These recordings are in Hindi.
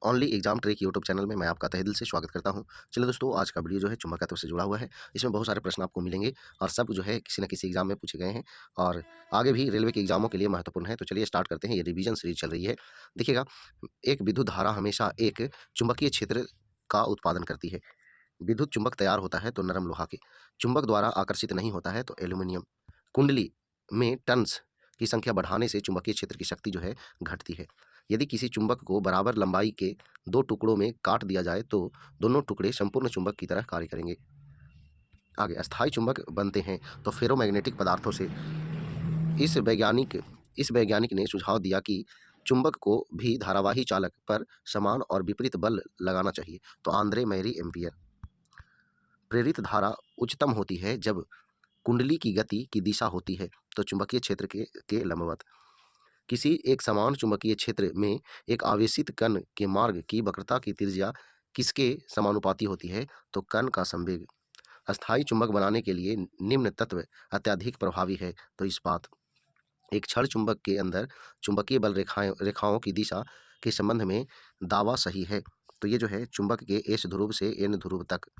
Only exam trick YouTube channel में मैं आपका तहे दिल से स्वागत करता हूं। चलिए दोस्तों, आज का वीडियो जो है चुंबकत्व से जुड़ा हुआ है। इसमें बहुत सारे प्रश्न आपको मिलेंगे और सब जो है किसी न किसी एग्जाम में पूछे गए हैं और आगे भी रेलवे के एग्जामों के लिए महत्वपूर्ण है। तो चलिए स्टार्ट करते हैं। ये रिवीजन सीरीज चल रही है। देखिएगा, एक विद्युत धारा हमेशा एक चुंबकीय क्षेत्र का उत्पादन करती है। विद्युत चुंबक तैयार होता है तो नरम लोहा के चुंबक द्वारा आकर्षित नहीं होता है तो एल्यूमिनियम। कुंडली में टर्न्स की संख्या बढ़ाने से चुंबकीय क्षेत्र की शक्ति जो है घटती है। यदि किसी चुंबक को बराबर लंबाई के दो टुकड़ों में काट दिया जाए तो दोनों टुकड़े संपूर्ण चुंबक की तरह कार्य करेंगे। आगे, अस्थायी चुंबक बनते हैं तो फेरोमैग्नेटिक पदार्थों से। इस वैज्ञानिक इस वैज्ञानिक ने सुझाव दिया कि चुंबक को भी धारावाही चालक पर समान और विपरीत बल लगाना चाहिए। तो आंद्रे मैरी एम्पियर। प्रेरित धारा उच्चतम होती है जब कुंडली की गति की दिशा होती है तो चुंबकीय क्षेत्र के लंबवत। किसी एक समान चुंबकीय क्षेत्र में एक आवेशित कण के मार्ग की वक्रता की त्रिज्या किसके समानुपाती होती है? तो कण का संवेग। अस्थायी चुंबक बनाने के लिए निम्न तत्व अत्यधिक प्रभावी है। तो इस्पात। एक क्षण चुंबक के अंदर चुंबकीय बल रेखाओं की दिशा के संबंध में दावा सही है। तो ये जो है चुंबक के एस ध्रुव से एन ध्रुव तक।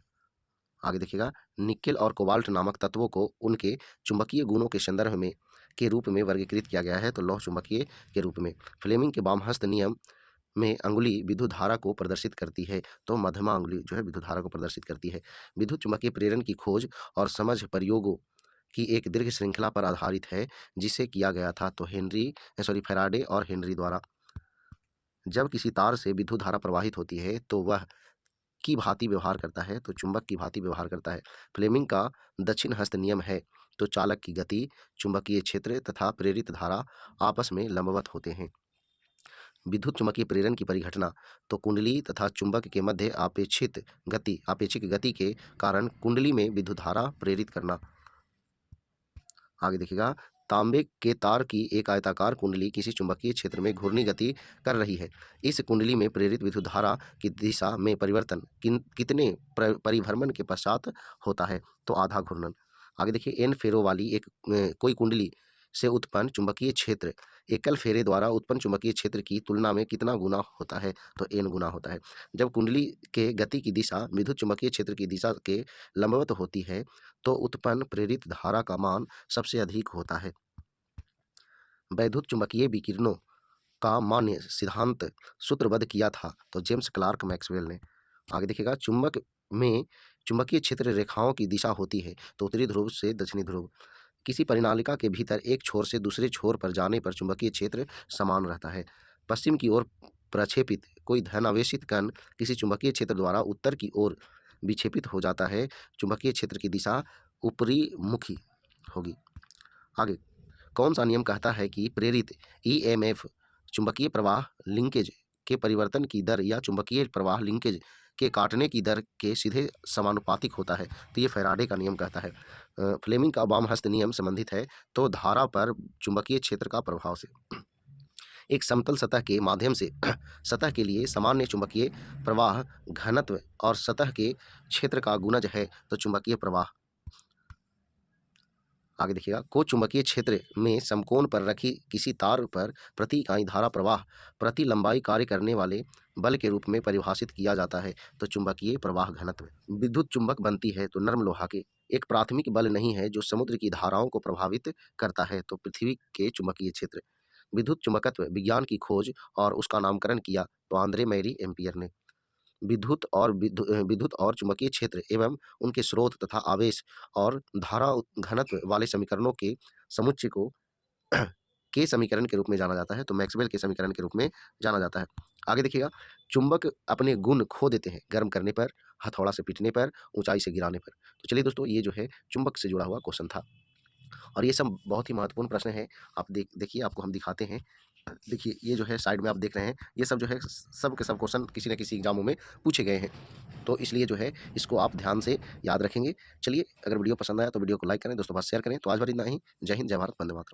आगे देखिएगा, निकेल और कोबाल्ट नामक तत्वों को उनके चुंबकीय गुणों के संदर्भ में के रूप में वर्गीकृत किया गया है। तो लौह चुंबकीय के रूप में। फ्लेमिंग के वामहस्त नियम में अंगुली विद्युत धारा को प्रदर्शित करती है तो मध्यमा अंगुली जो है विद्युत धारा को प्रदर्शित करती है। विद्युत चुंबकीय प्रेरण की खोज और समझ प्रयोगों की एक दीर्घ श्रृंखला पर आधारित है जिसे किया गया था तो फैराडे और हेनरी द्वारा। जब किसी तार से विद्युत धारा प्रवाहित होती है तो वह की भांति व्यवहार करता है तो चुंबक की भांति व्यवहार करता है। फ्लेमिंग का दक्षिण हस्त नियम है तो चालक की गति, चुंबकीय क्षेत्र तथा प्रेरित धारा आपस में लंबवत होते हैं। विद्युत चुंबकीय प्रेरण की परिघटना तो कुंडली तथा चुंबक के मध्य आपेक्षिक गति के कारण कुंडली में विद्युत धारा प्रेरित करना। आगे देखिएगा, तांबे के तार की एक आयताकार कुंडली किसी चुंबकीय क्षेत्र में घूर्णी गति कर रही है। इस कुंडली में प्रेरित विद्युत धारा की दिशा में परिवर्तन कितने परिभ्रमण के पश्चात होता है? तो आधा घूर्णन। आगे देखिए, एन फेरो वाली कोई कुंडली से उत्पन्न चुंबकीय क्षेत्र एकल फेरे द्वारा उत्पन्न चुंबकीय क्षेत्र की तुलना में कितना गुना होता है? तो एन गुना होता है। जब कुंडली के गति की दिशा विद्युत चुंबकीय क्षेत्र की दिशा के लंबवत होती है तो उत्पन्न प्रेरित धारा का मान सबसे अधिक होता है। वैद्युत चुंबकीय विकिरणों का मान्य सिद्धांत सूत्रबद्ध किया था तो जेम्स क्लार्क मैक्सवेल ने। आगे देखिएगा, चुंबक में चुंबकीय क्षेत्र रेखाओं की दिशा होती है तो उत्तरी ध्रुव से दक्षिणी ध्रुव। किसी परिनालिका के भीतर एक छोर से दूसरे छोर पर जाने पर चुंबकीय क्षेत्र समान रहता है। पश्चिम की ओर प्रक्षेपित कोई धनावेशित कण किसी चुंबकीय क्षेत्र द्वारा उत्तर की ओर विक्षेपित हो जाता है। चुंबकीय क्षेत्र की दिशा ऊपरी मुखी होगी। आगे, कौन सा नियम कहता है कि प्रेरित ईएमएफ चुंबकीय प्रवाह लिंकेज के परिवर्तन की दर या चुंबकीय प्रवाह लिंकेज के काटने की दर के सीधे समानुपातिक होता है? तो ये फैराडे का नियम कहता है। फ्लेमिंग का वामहस्त नियम संबंधित है तो धारा पर चुंबकीय क्षेत्र का प्रभाव से। एक समतल सतह के माध्यम से सतह के लिए सामान्य चुंबकीय प्रवाह घनत्व और सतह के क्षेत्र का गुणज है तो चुंबकीय प्रवाह। आगे देखिएगा, को चुंबकीय क्षेत्र में समकोण पर रखी किसी तार पर प्रति इकाई धारा प्रवाह प्रति लंबाई कार्य करने वाले बल के रूप में परिभाषित किया जाता है तो चुंबकीय प्रवाह घनत्व। विद्युत चुंबक बनती है तो नरम लोहा के। एक प्राथमिक बल नहीं है जो समुद्र की धाराओं को प्रभावित करता है तो पृथ्वी के चुंबकीय क्षेत्र। विद्युत चुंबकत्व विज्ञान की खोज और उसका नामकरण किया तो आंद्रे मैरी एम्पियर ने। विद्युत और चुंबकीय क्षेत्र एवं उनके स्रोत तथा आवेश और धारा घनत्व वाले समीकरणों के समुच्चय को के समीकरण के रूप में जाना जाता है तो मैक्सवेल के समीकरण के रूप में जाना जाता है। आगे देखिएगा, चुंबक अपने गुण खो देते हैं गर्म करने पर, हथौड़ा से पीटने पर, ऊंचाई से गिराने पर। तो चलिए दोस्तों, ये जो है चुंबक से जुड़ा हुआ क्वेश्चन था और ये सब बहुत ही महत्वपूर्ण प्रश्न है। आप देखिए, आपको हम दिखाते हैं। देखिए, ये जो है साइड में आप देख रहे हैं, ये सब जो है सब के सब क्वेश्चन किसी न किसी एग्जामों में पूछे गए हैं। तो इसलिए जो है इसको आप ध्यान से याद रखेंगे। चलिए, अगर वीडियो पसंद आया तो वीडियो को लाइक करें, दोस्तों के पास शेयर करें। तो आज भर इतना ही। जय हिंद, जय भारत, वंदे मातरम।